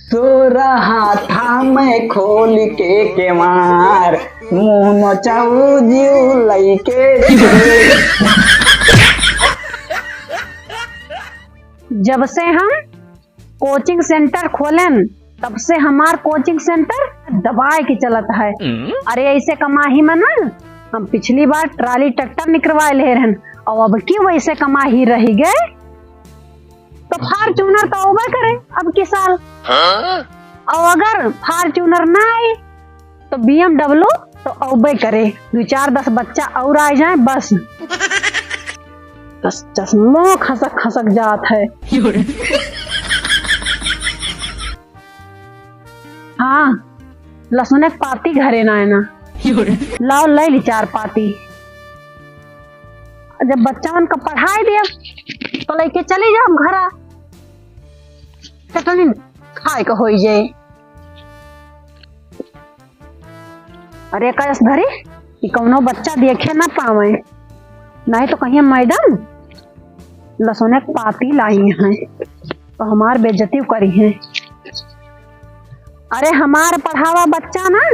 सो रहा था मैं खोल के केवार, मुंह नचाऊ जीव लइके। जब से हम कोचिंग सेंटर खोलन तब से हमार कोचिंग सेंटर दबाए के चलत है। अरे ऐसे कमाही में ना हम पिछली बार ट्राली ट्रैक्टर निकलवा ले रहन और अब क्यों वैसे कमाही रही गए। तो फार्चूनर तो ओबे करे अब की साल। और अगर फार्चूनर ना आए तो BMW तो ओबे करे। 2-4-10 बच्चा और आ जाए बस चश्मो खसक खसक जात है। हाँ लहसुन एक पाती घरे ना है ना, लाओ ले ली 4 पाती। जब बच्चा मन का पढ़ाई दिया तो लेके चली जाओ घरा, चटनी खाए का हो जाए। अरे कस धरे कि कौनो बच्चा देखे ना पावे, नहीं तो कहीं मैडम लहसुन एक पाती लाई हैं तो हमार बेइज्जती करी है। अरे हमार पढ़ावा बच्चा ना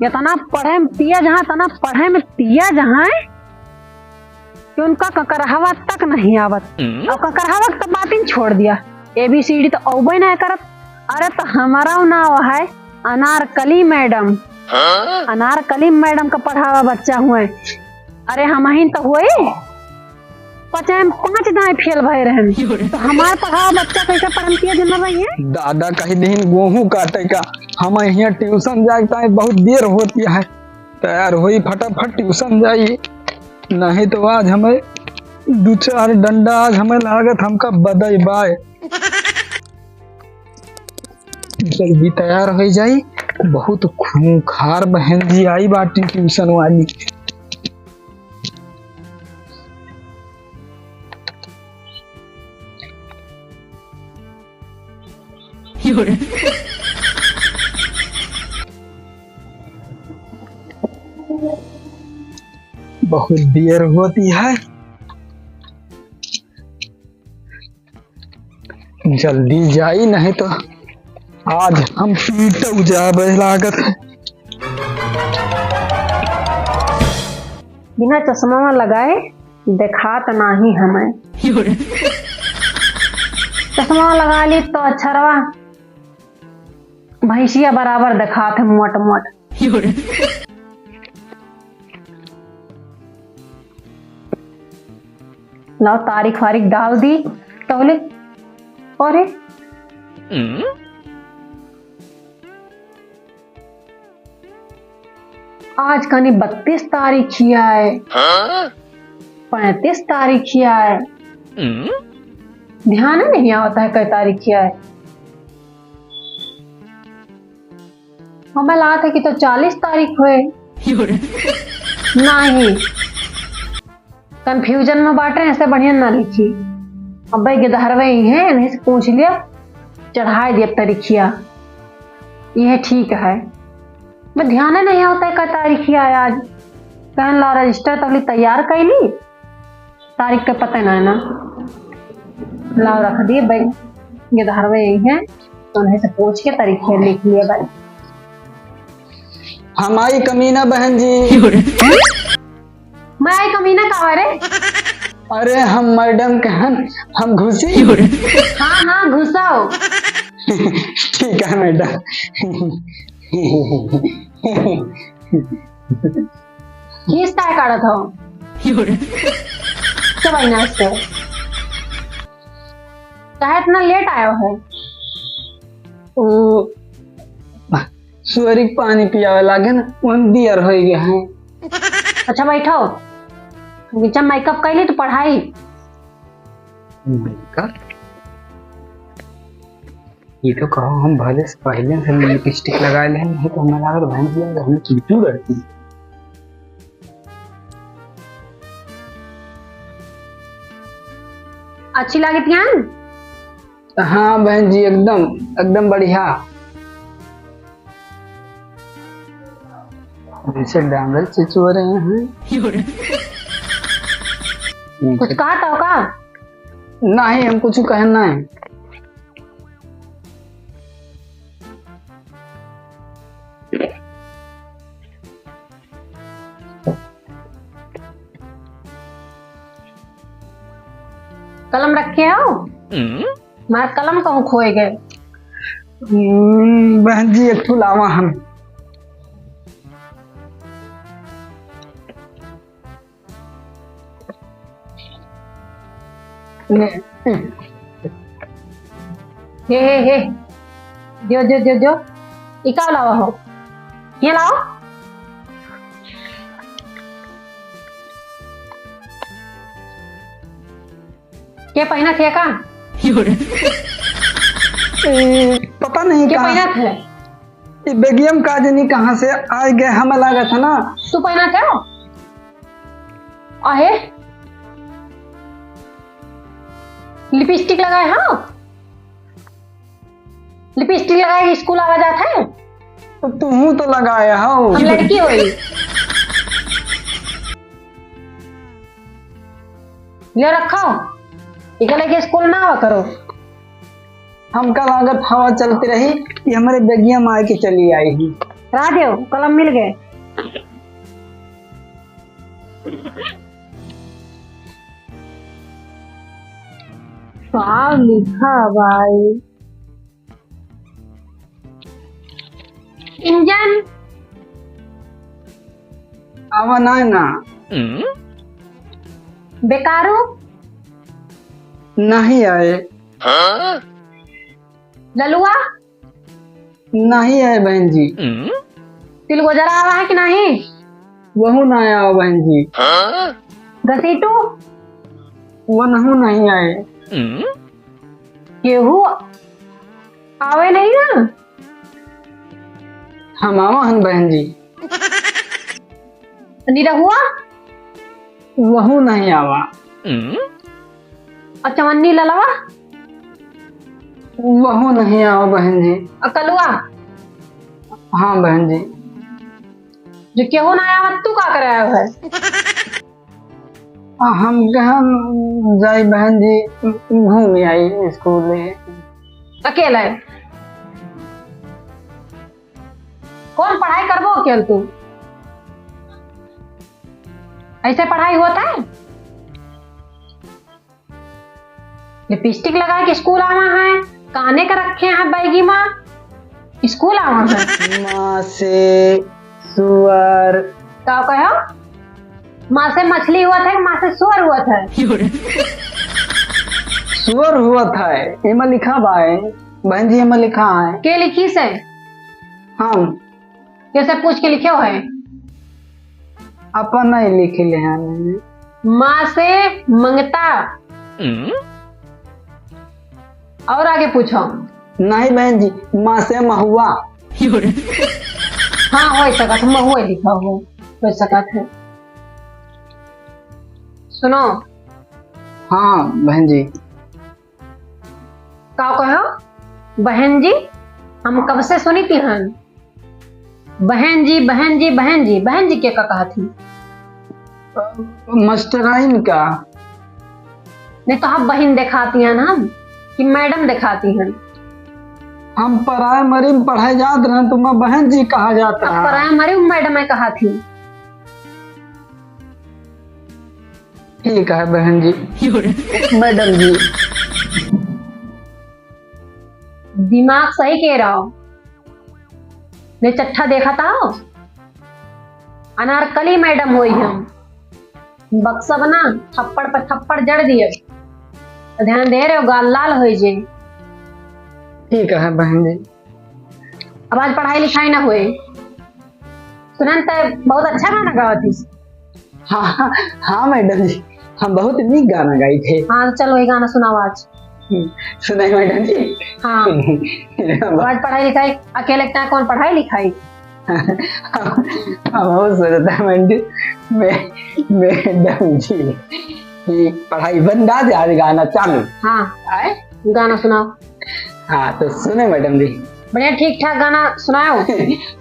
इतना पढ़े में तिया जहाँ तना पढ़े में तिया जहाँ कि उनका ककरहावा तक नहीं आवत। और ककरहावा तो बात ही छोड़ दिया, ABCD तो औबे नहीं करत। अरे तो हमारा नाम है अनारकली मैडम। अनारकली मैडम का पढ़ावा बच्चा हुए। अरे हम ही तो हुए 5 दाएं फेल भय रहे तो हमार पढ़ावा बच्चा कैसे पढ़तिया जन रही है। दादा कहीं दिन गेहूं काटे का हम यहाँ ट्यूशन जाता बहुत देर होती है, तैयार हुई फटाफट ट्यूशन जाइए, नहीं तो आज हमें 2-4 डंडा आज हमें लागत हमका बदई बाय। जल्दी तैयार हो जाई, बहुत खूंखार बहन जी आई बाटी ट्यूशन वाली। बहुत देर होती है, जल्दी जाई नहीं तो आज हम पीट जाबे लागत है। बिना चश्मा लगाए देखात नहीं हमें। चश्मा लगा ली तो अच्छा रहा, भैंसिया बराबर देखात है मोट मोट। लाओ तारीख वारीख डाल दी तौले। और आज कनी 32 तारीख किया है, 35 तारीख किया है, ध्यान नहीं आता है कई तारीख किया है। हमें लगा था कि तो 40 तारीख हुए। नहीं कंफ्यूजन में बांटे, ऐसे बढ़िया ना लिखी। अब भाई गिदहरवे ही है, नहीं से पूछ लिया चढ़ाए दिया तारीखिया, यह ठीक है। मैं ध्यान नहीं होता है का तारीखिया है आज। कहन ला रजिस्टर तक तैयार कर ली, तारीख का पता ना है ना, लाओ रख दिए भाई गिदहरवे यही है तो उन्हें से पूछ के तारीखिया लिख लिया भाई। हमारी कमीना बहन जी। मैं आई कमीना कहा रे? अरे हम मैडम कहन हम घुसी। हाँ हाँ घुसाओ। ठीक है मैडम। किस काय काढ़ा था सब आईना से काहे इतना लेट आया है? ओ सुअरी पानी पियावे लागे ना, मन दियर हो गया है। अच्छा बैठो, बीच में मेकअप कर ली तो पढ़ाई। मेकअप ये तो कहो हम भले से पहले से लिपस्टिक लगा ले, नहीं तो हमें लगा बहन जी हम चुटू करती। अच्छी लगी ध्यान? हाँ बहन जी एकदम एकदम बढ़िया। जैसे डांगल चिचो रहे हैं। कुछ कहा था का? नहीं हम कुछ कहना है। कलम रखे हो? हमारा कलम कहूँ खोए गए। बहन जी एक ठो लावा हम। हे जो इका लावा हो, ये लाओ। क्या पहना थे का? पता नहीं क्या कहाँ पहना थे? ये बेगियम का जनी कहाँ से आ गए, हमें लगा था ना। तू पहना थे? आहे लिपस्टिक लगाए? हाँ लिपस्टिक लगाए के स्कूल आवा जाता है? तो तू तो लगाया हो। हम लड़की होई। ले रखो, इका लेके स्कूल ना आवा करो। हमका लागत हवा चलती रही कि हमारे बेगियम आए के चली आई ही। राजेव कलम मिल गए। क्या लिखा भाई? इंजन आवा ना ना बेकारू नहीं आए। ललुआ नहीं आए बहन जी। तिल गुजरा आवा है कि नहीं? वहू ना आया बहन जी। घसीटू वनहू नहीं आए। केहू आवे नहीं ना? हम आवा हन बहन जी। निरहुआ वहू नहीं आवा। और चवन्नी ललवा वहू नहीं आवा बहन जी। और कलुआ हाँ बहन जी। जो केहू ना आया तू का कराया है? हम कहाँ जाई बहन जी, घूम आई स्कूल में अकेला है। कौन पढ़ाई करबो अकेल तू? ऐसे पढ़ाई होता है? लिपस्टिक लगा के स्कूल आवा है, काने का रखे हैं बैगी माँ, स्कूल आवा है। माँ से सुअर क्या कहो? माँ से मछली हुआ था, माँ से सुअर हुआ था? सुअर हुआ था। एमा लिखा बाय बहन जी, एमा लिखा है। के लिखी से? हम कैसे पूछ के लिखे हो है? अपन नहीं लिखे ले हैं। माँ से मंगता। और आगे पूछो। नहीं बहन जी, माँ से महुआ। हाँ हो सकत, महुआ लिखा हो सकत है। सुनो। हाँ बहन जी। क्या कहो? बहन जी हम कब से सुनी थी हन? बहन जी बहन जी बहन जी बहन जी क्या कहा थी? मास्टराइन का। नहीं तो हम बहन दिखाती हैं हम कि मैडम दिखाती हैं? हम प्राइमरी में पढ़ाई जात रहे तो मैं बहन जी कहा जाता है। प्राइमरी में मैडम ने कहा थी। ठीक है बहन जी। मैडम जी दिमाग सही कह रहा हो। ने चट्ठा देखा था? अनारकली मैडम हुई हम। बक्सा बना थप्पड़ पर थप्पड़ जड़ दिए। ध्यान दे रहे हो? गाल लाल हो जे। ठीक है बहन जी। अब आज पढ़ाई लिखाई ना हुए। सुनन तो बहुत अच्छा गाना गावा थी। हाँ हाँ मैडम जी, हम बहुत नीक गाना गाई थे। हाँ तो चलो ये गाना सुनाओ आज। सुनाई मैडम जी। हाँ आज पढ़ाई लिखाई अकेले क्या कौन पढ़ाई लिखाई? बहुत सोचता है मैडम जी कि पढ़ाई बंद आ जाए, आज गाना चालू। हाँ आए गाना सुनाओ। हाँ तो सुने मैडम जी। बढ़िया ठीक ठाक गाना सुनाओ।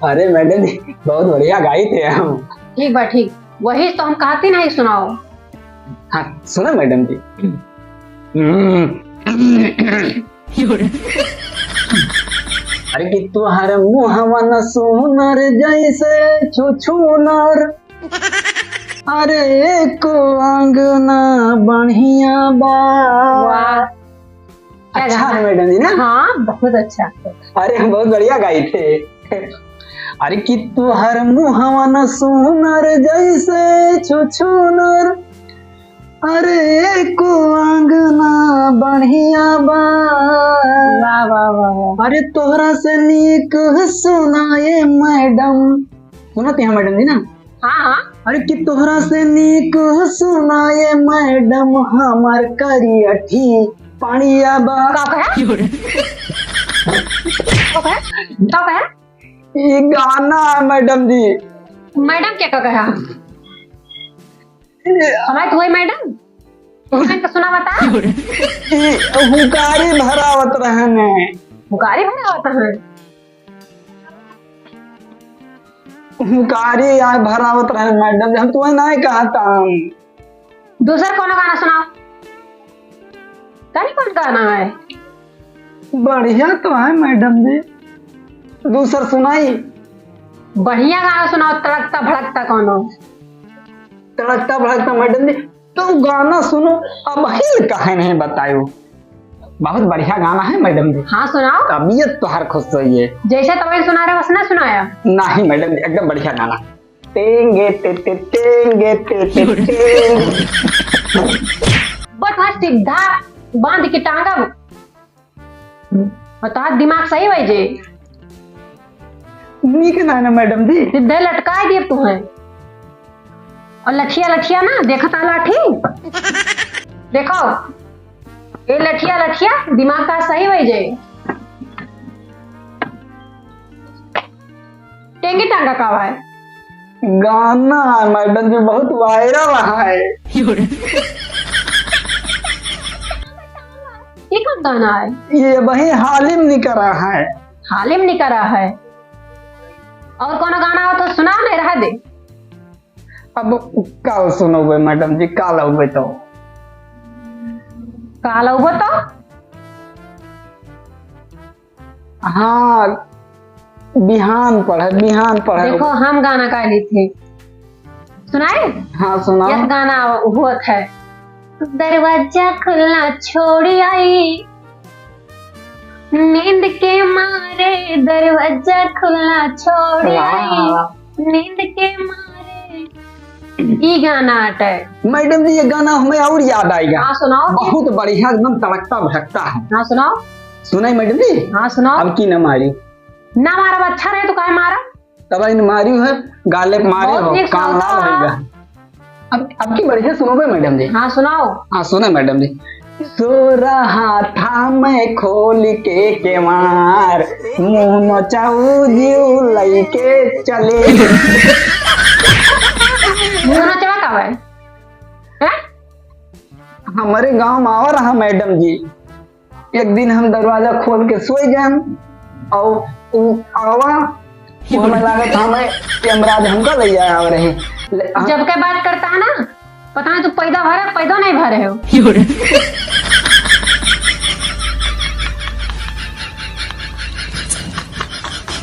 अरे मैडम जी बहुत बढ़िया गाई थे हम। ठीक बा ठीक, वही तो हम कहती नहीं सुनाओ। हाँ सुना मैडम जी। अरे कि तुहार मुहवा न सुनर जैसे छुछुनर, अरे एक अंगना बढ़िया बा। वाह, अच्छा है मैडम जी ना? हाँ बहुत अच्छा। अरे हम बहुत बढ़िया गाए थे। अरे कि तुहार मुहवा न सुनर जैसे छुछुनर, अरे एक अंगना बढ़िया बा। वाह वाह वाह। अरे तोहरा से नीक सुनाए मैडम, सुनती हैं मैडम जी ना? हाँ हाँ। अरे कि तोहरा से नीक सुनाए मैडम हमार करियठी पानिया बा। का कहे? का कहे? ये गाना है मैडम जी। मैडम क्या कहा? सुनाई तो वही मैडम तो सुना बता। हुकारी भरावत रहने, हुकारी भरा होता है। हुकारी आए भरावत रहे मैडम जी, हम तुम्हें नहीं कहता। दूसरा कौन गाना सुनाओ? कौन गाना है? बढ़िया तो है मैडम जी, दूसर सुनाई। बढ़िया गाना सुनाओ, तड़कता भड़कता कौनो। तड़कता भड़कता मैडम जी तो गाना सुनो, अब हिल कहे नहीं बतायो। बहुत बढ़िया गाना है मैडम जी। हाँ सुनाओ। तबीयत तो हर खुश हुई है। जैसे तुम्हें सुना रहे वैसे ना सुनाया। नहीं मैडम जी एकदम बढ़िया गाना। टेंगे ते ते टेंगे ते ते टेंगे। बस हाँ सीधा बांध के टांगा और तुम्हारा दिमाग सही भाई जे नीक ना है ना मैडम जी? सीधे लटका दिए तुम्हें। और लठिया लठिया ना देखता लाठी देखो, ये लठिया लठिया दिमाग का सही भाई जे। टेंगी टांगा का है गाना है मैडम जी, बहुत वायरल है। ये कौन गाना है? ये वही हालिम निकल रहा है। हालिम नहीं करा है। और कौन गाना हो तो सुना नहीं रहा दे। अब कल सुनोगे मैडम जी, कल आओगे तो। काल हो तो हाँ बिहान पर है, बिहान पर है। देखो हम गाना का ली थे, सुनाए? हाँ सुनाओ। यस गाना हुआ है। दरवाजा खुला छोड़ी आई नींद के मारे, दरवाजा खुला छोड़ी आई नींद के मारे। ये गाना है मैडम जी, ये गाना हमें और याद आएगा। हाँ सुनाओ। बहुत बढ़िया एकदम तड़कता भड़कता है। हाँ सुनाओ। सुनाई मैडम जी? हाँ सुनाओ। अब की न मारी ना मारा अच्छा रहे तो काहे मारा? तब इन मारी है, गाले मारे बहुत हो, ठीक कान सुनाता लाल है। रहेगा। अब की बढ़िया सुनोगे मैडम जी? हाँ सुनाओ। हाँ सुने मैडम जी। सो रहा था मैं खोल के केवार, मुंह नचाऊ जीव लइके चले। मुंह नचवा का है? हमारे गांव में आवा रहा मैडम जी। एक दिन हम दरवाजा खोल के सोए गए और आवा हमें लागत हमें यमराज हमका ले आया रहे। जब के बात करता है ना, पता नहीं तू पैदा भरे पैदा नहीं भरे हो।